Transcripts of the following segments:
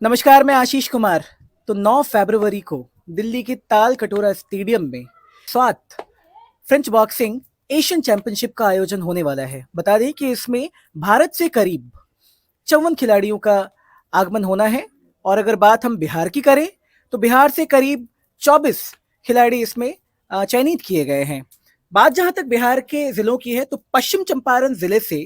नमस्कार, मैं आशीष कुमार। तो 9 फरवरी को दिल्ली के ताल कटोरा स्टेडियम में 7 फ्रेंच बॉक्सिंग एशियन चैंपियनशिप का आयोजन होने वाला है। बता दें कि इसमें भारत से करीब 54 खिलाड़ियों का आगमन होना है। और अगर बात हम बिहार की करें तो बिहार से करीब 24 खिलाड़ी इसमें चयनित किए गए हैं। बात जहां तक बिहार के जिलों की है तो पश्चिम चंपारण जिले से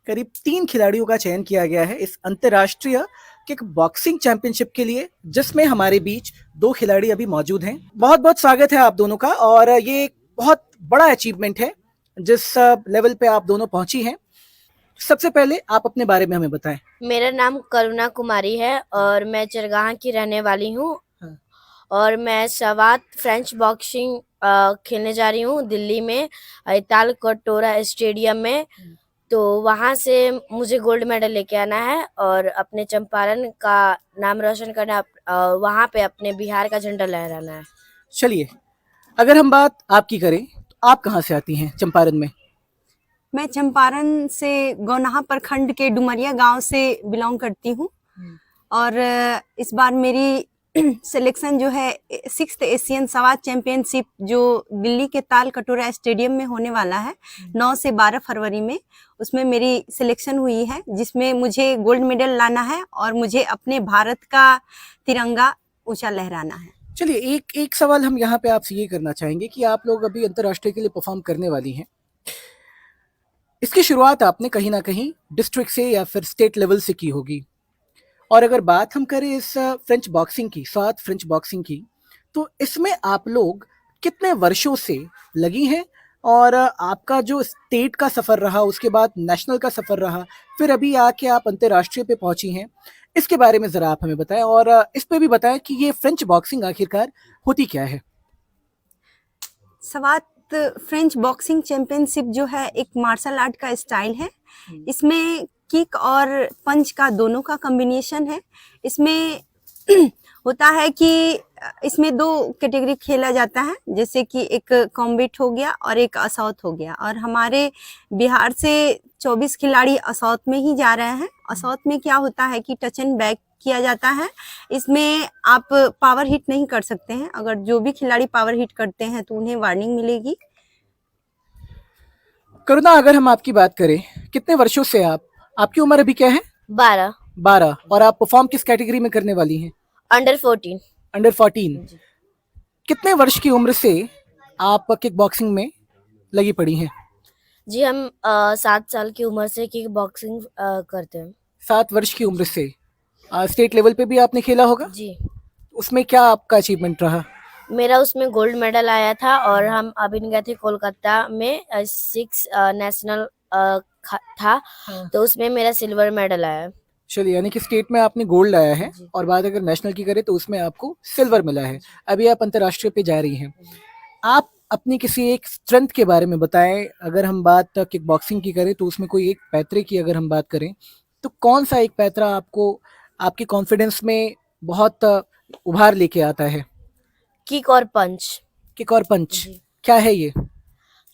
करीब 3 खिलाड़ियों का चयन किया गया है इस अंतर्राष्ट्रीय किक बॉक्सिंग चैंपियनशिप के लिए, जिसमें हमारे बीच 2 खिलाड़ी अभी मौजूद हैं। बहुत बहुत स्वागत है आप दोनों का। और ये एक बहुत बड़ा अचीवमेंट है जिस लेवल पे आप दोनों पहुंची हैं। सबसे पहले आप अपने बारे में हमें बताएं। मेरा नाम करुणा कुमारी है और मैं चरगाह की रहने वाली हूँ। और मैं सवात फ्रेंच बॉक्सिंग खेलने जा रही हूँ दिल्ली में ताल कटोरा स्टेडियम में। तो वहाँ से मुझे गोल्ड मेडल लेके आना है और अपने चंपारण का नाम रोशन करना, वहाँ पे अपने बिहार का झंडा लहराना है। चलिए, अगर हम बात आपकी करें तो आप कहाँ से आती हैं चंपारण में? मैं चंपारण से गौनाहा प्रखंड के डुमरिया गांव से बिलोंग करती हूँ। और इस बार मेरी सिलेक्शन जो है 6th एशियन सवात चैंपियनशिप जो दिल्ली के ताल कटोरा स्टेडियम में होने वाला है 9 से 12 फरवरी में, उसमें मेरी सिलेक्शन हुई है, जिसमें मुझे गोल्ड मेडल लाना है और मुझे अपने भारत का तिरंगा ऊंचा लहराना है। चलिए, एक सवाल हम यहाँ पे आपसे ये करना चाहेंगे कि आप लोग अभी अंतर्राष्ट्रीय के लिए परफॉर्म करने वाली हैं। इसकी शुरुआत आपने कहीं ना कहीं डिस्ट्रिक्ट से या फिर स्टेट लेवल से की होगी। और अगर बात हम करें इस फ्रेंच बॉक्सिंग की, साथ फ्रेंच बॉक्सिंग की, तो इसमें आप लोग कितने वर्षों से लगी हैं? और आपका जो स्टेट का सफ़र रहा, उसके बाद नेशनल का सफ़र रहा, फिर अभी आके आप अंतर्राष्ट्रीय पे पहुंची हैं, इसके बारे में ज़रा आप हमें बताएं। और इस पे भी बताएं कि ये फ्रेंच बॉक्सिंग आखिरकार होती क्या है। सवात फ्रेंच बॉक्सिंग चैंपियनशिप जो है एक मार्शल आर्ट का स्टाइल है। इसमें किक और पंच का दोनों का कॉम्बिनेशन है। इसमें होता है कि इसमें 2 कैटेगरी खेला जाता है, जैसे कि एक कॉम्बैट हो गया और एक असॉल्ट हो गया। और हमारे बिहार से 24 खिलाड़ी असॉल्ट में ही जा रहे हैं। असॉल्ट में क्या होता है कि टच एंड बैक किया जाता है। इसमें आप पावर हिट नहीं कर सकते हैं। अगर जो भी खिलाड़ी पावर हिट करते हैं तो उन्हें वार्निंग मिलेगी। करुणा, अगर हम आपकी बात करें, कितने वर्षों से आपकी उम्र अभी क्या है? 12 12। और आप परफॉर्म किस कैटेगरी में करने वाली हैं? अंडर 14। अंडर 14। कितने वर्ष की उम्र से आप किक बॉक्सिंग में लगी पड़ी हैं? जी, हम 7 साल की उम्र से किक बॉक्सिंग करते हैं। 7 वर्ष की उम्र से। स्टेट लेवल पे भी आपने खेला होगा? जी, उसमें क्या आपका अचीवमेंट रहा? मेरा उसमें गोल्ड मेडल आया था और हम अभी गए थे कोलकाता में 6 नेशनल था, तो उसमें मेरा सिल्वर मेडल आया। चलिए, यानी कि स्टेट में आपने गोल्ड आया है और बात अगर नेशनल की करें तो उसमें आपको सिल्वर मिला है। अभी आप अंतर्राष्ट्रीय पे जा रही हैं। आप अपनी किसी एक स्ट्रेंथ के बारे में बताएं। अगर हम बात किक बॉक्सिंग की करें तो उसमें कोई एक पैतरे की अगर हम बात करें तो कौन सा एक पैतरा आपको आपके कॉन्फिडेंस में बहुत उभार लेके आता है? किक और पंच। किक और पंच क्या है ये?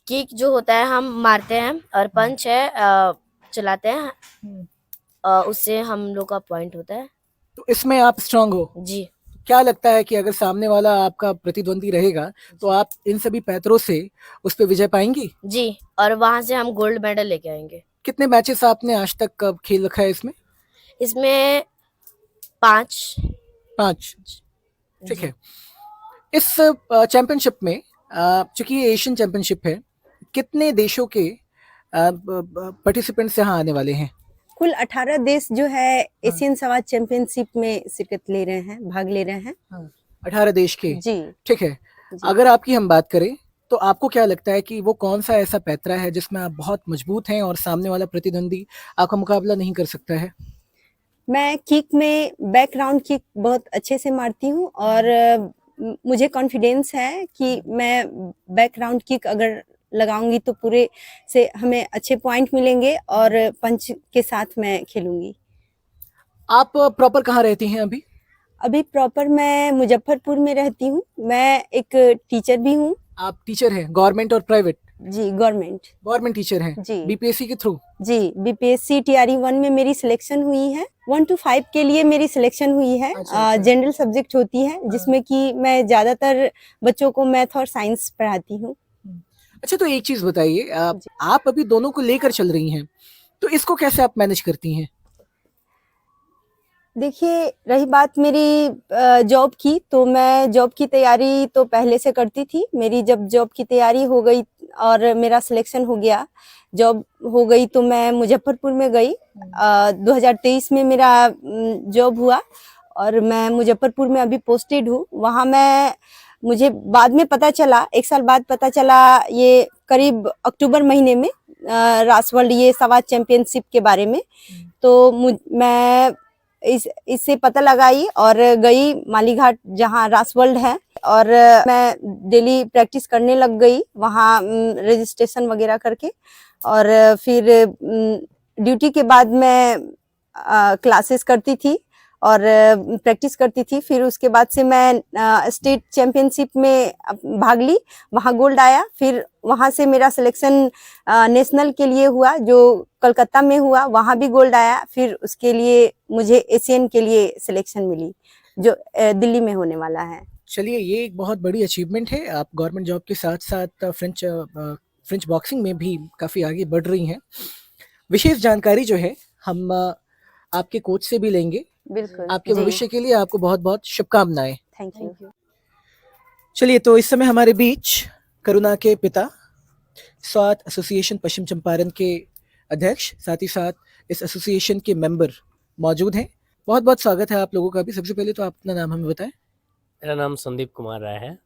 किक जो होता है हम मारते हैं और पंच है चलाते हैं, उससे हम लोग का पॉइंट होता है। तो इसमें आप स्ट्रांग हो? जी क्या लगता है कि अगर सामने वाला आपका प्रतिद्वंदी रहेगा तो आप इन सभी पैतरों से उस पर विजय पाएंगी? जी, और वहां से हम गोल्ड मेडल लेके आएंगे। कितने मैचेस आपने आज तक खेल रखा है इसमें? इसमें 5। 5। ठीक है। इस चैंपियनशिप में, चूंकि ये एशियन चैंपियनशिप है, कितने देशों के पार्टिसिपेंट्स यहाँ आने वाले हैं? कुल 18 देश जो है एशियन सवात चैंपियनशिप में शिरकत ले रहे हैं, भाग ले रहे हैं। 18 देश के। जी ठीक है। अगर आपकी हम बात करें तो आपको क्या लगता है कि वो कौन सा ऐसा पैतरा है जिसमें आप बहुत मजबूत हैं और सामने वाला प्रतिद्वंदी आपका मुकाबला नहीं कर सकता है? मैं किक में बैकग्राउंड किक बहुत अच्छे से मारती हूँ और मुझे कॉन्फिडेंस है कि मैं बैकग्राउंड किक अगर लगाऊंगी तो पूरे से हमें अच्छे पॉइंट मिलेंगे और पंच के साथ मैं खेलूंगी। आप प्रॉपर कहाँ रहती हैं अभी? अभी प्रॉपर मैं मुजफ्फरपुर में रहती हूँ। मैं एक टीचर भी हूँ। आप टीचर हैं, गवर्नमेंट और प्राइवेट? जी गवर्नमेंट टीचर हैं जी बीपीएससी के थ्रू? जी बीपीएससी टीआरई 1 में मेरी सिलेक्शन हुई है। 1 to 5 के लिए मेरी सिलेक्शन हुई है। अच्छा। जनरल सब्जेक्ट होती है जिसमें कि मैं ज्यादातर बच्चों को मैथ और साइंस पढ़ाती हूँ। अच्छा, तो एक चीज बताइए, जी। आप अभी दोनों को लेकर चल रही हैं, तो इसको कैसे आप मैनेज करती हैं? देखिए, रही बात मेरी जॉब की, तो मैं जॉब की तैयारी तो पहले से करती थी। मेरी जब जॉब की तैयारी हो गई और मेरा सिलेक्शन हो गया, जॉब हो गई, तो मैं मुजफ्फरपुर में गई। 2023 में मेरा जॉब हुआ और मैं मुजफ्फरपुर में अभी पोस्टेड हूँ। वहाँ मुझे बाद में पता चला, 1 साल बाद पता चला, ये करीब अक्टूबर महीने में, रासवर्ल्ड ये सवात चैंपियनशिप के बारे में। तो मैं इससे पता लगाई और गई मालीघाट जहाँ रासवर्ल्ड है, और मैं डेली प्रैक्टिस करने लग गई वहाँ रजिस्ट्रेशन वगैरह करके। और फिर ड्यूटी के बाद मैं क्लासेस करती थी और प्रैक्टिस करती थी। फिर उसके बाद से मैं स्टेट चैंपियनशिप में भाग ली, वहाँ गोल्ड आया। फिर वहाँ से मेरा सिलेक्शन नेशनल के लिए हुआ, जो कलकत्ता में हुआ, वहाँ भी गोल्ड आया। फिर उसके लिए मुझे एशियन के लिए सिलेक्शन मिली, जो दिल्ली में होने वाला है। चलिए, ये एक बहुत बड़ी अचीवमेंट है। आप गवर्नमेंट जॉब के साथ साथ फ्रेंच बॉक्सिंग में भी काफ़ी आगे बढ़ रही हैं। विशेष जानकारी जो है हम आपके कोच से भी लेंगे। बिल्कुल, आपके भविष्य के लिए आपको बहुत बहुत शुभकामनाएं। Thank you. चलिए, तो इस समय हमारे बीच करुणा के पिता, स्वात एसोसिएशन पश्चिम चंपारण के अध्यक्ष, साथ ही साथ इस एसोसिएशन के मेंबर मौजूद हैं। बहुत बहुत स्वागत है आप लोगों का भी। सबसे पहले तो आप अपना नाम हमें बताएं। मेरा नाम संदीप कुमार राय है।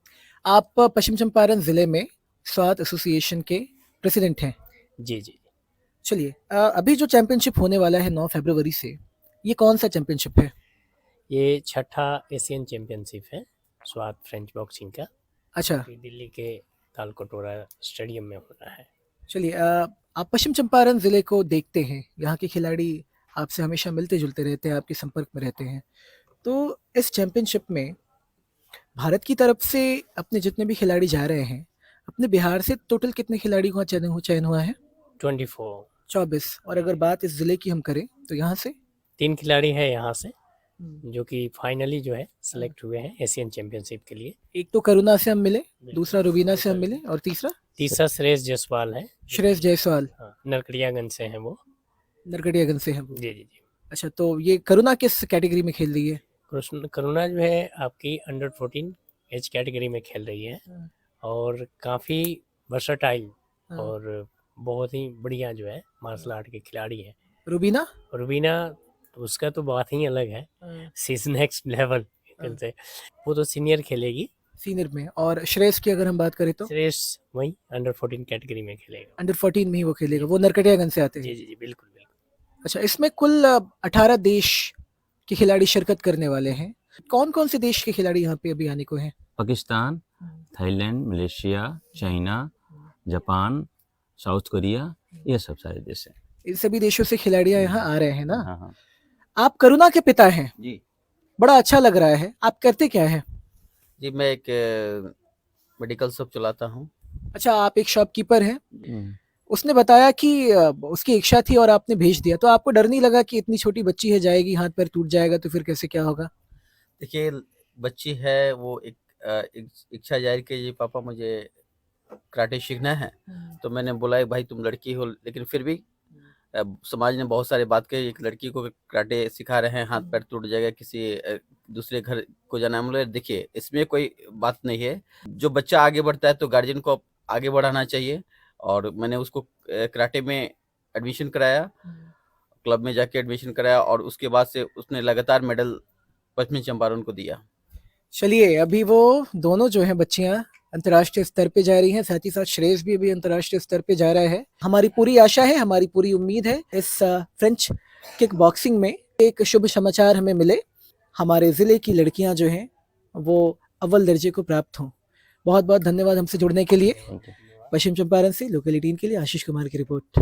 आप पश्चिम चंपारण जिले में स्वात एसोसिएशन के प्रेसिडेंट हैं। जी जी। चलिए, अभी जो चैंपियनशिप होने वाला है 9 फरवरी से, ये कौन सा चैंपियनशिप है? ये 6ठा एशियन चैंपियनशिप है स्वात फ्रेंच बॉक्सिंग का। अच्छा। ये दिल्ली के तालकटोरा स्टेडियम में होना है। चलिए, आप पश्चिम चंपारण जिले को देखते हैं, यहाँ के खिलाड़ी आपसे हमेशा मिलते जुलते रहते हैं, आपके संपर्क में रहते हैं। तो इस चैंपियनशिप में भारत की तरफ से अपने जितने भी खिलाड़ी जा रहे हैं, अपने बिहार से टोटल कितने खिलाड़ी का चयन हुआ है? 24। और अगर बात इस जिले की हम करें तो यहाँ से 3 खिलाड़ी हैं यहाँ से, जो कि फाइनली जो है सेलेक्ट हुए हैं एशियन चैंपियनशिप के लिए। एक तो करुणा से हम मिले, दूसरा रुबीना से हम मिले, और तीसरा श्रेयस जायसवाल है। श्रेयस जायसवाल। हाँ, नरकड़ियागंज से हैं वो। नरकटियागंज से हैं वो। जी जी जी। अच्छा, तो ये करुणा किस कैटेगरी में खेल रही है? करुणा जो है आपकी अंडर 14 एज कैटेगरी में खेल रही है और काफ़ी वर्सटाइल और बहुत ही बढ़िया जो है मार्शल आर्ट के खिलाड़ी है। रुबीना उसका तो बात ही अलग है, सी इज नेक्स्ट लेवल से। वो तो सीनियर खेलेगी, सीनियर में। और श्रेयस की अगर हम बात करें तो श्रेयस वही अंडर 14 कैटेगरी में खेलेगा। अंडर 14 में ही वो खेलेगा, वो नरकटियागंज से आते हैं। जी जी जी, बिल्कुल बिल्कुल। अच्छा, इसमें कुल 18 देश के खिलाड़ी शिरकत करने वाले हैं। कौन कौन से देश के खिलाड़ी यहाँ पे अभी आने को हैं? Pakistan, Thailand, Malaysia, China, Japan, south Korea, ये सब सारे देश हैं। इन सभी देशों से खिलाड़ियाँ यहाँ आ रहे हैं ना? हाँ हाँ आप करुणा के पिता हैं, जी। बड़ा अच्छा लग रहा है। आप करते क्या है? जी, मैं एक मेडिकल शॉप चलाता हूँ। अच्छा, आप एक शॉपकीपर हैं। उसने बताया कि उसकी इच्छा थी और आपने भेज दिया, तो आपको डर नहीं लगा कि इतनी छोटी बच्ची है, जाएगी, हाथ पैर टूट जाएगा तो फिर कैसे क्या होगा? देखिए, बच्ची है, वो एक इच्छा जाहिर की, जी पापा मुझे कराटे सीखना है। तो मैंने बोला भाई तुम लड़की हो, लेकिन फिर भी समाज ने बहुत सारे बात कही, एक लड़की को कराटे सिखा रहे हैं, हाथ पैर टूट जाएगा, किसी दूसरे घर को जाना। हम लोग देखिए इसमें कोई बात नहीं है, जो बच्चा आगे बढ़ता है तो गार्जियन को आगे बढ़ाना चाहिए। और मैंने उसको कराटे में एडमिशन कराया, क्लब में जाके एडमिशन कराया, और उसके बाद से उसने लगातार मेडल पश्चिमी चंपारण को दिया। चलिए, अभी वो दोनों जो हैं बच्चियां अंतर्राष्ट्रीय स्तर पे जा रही हैं, साथ ही साथ श्रेयस भी अभी अंतर्राष्ट्रीय स्तर पे जा रहा है। हमारी पूरी आशा है, हमारी पूरी उम्मीद है इस फ्रेंच किक बॉक्सिंग में एक शुभ समाचार हमें मिले, हमारे ज़िले की लड़कियां जो हैं वो अव्वल दर्जे को प्राप्त हों। बहुत बहुत धन्यवाद हमसे जुड़ने के लिए। पश्चिम चंपारण से लोकल 18 के लिए आशीष कुमार की रिपोर्ट।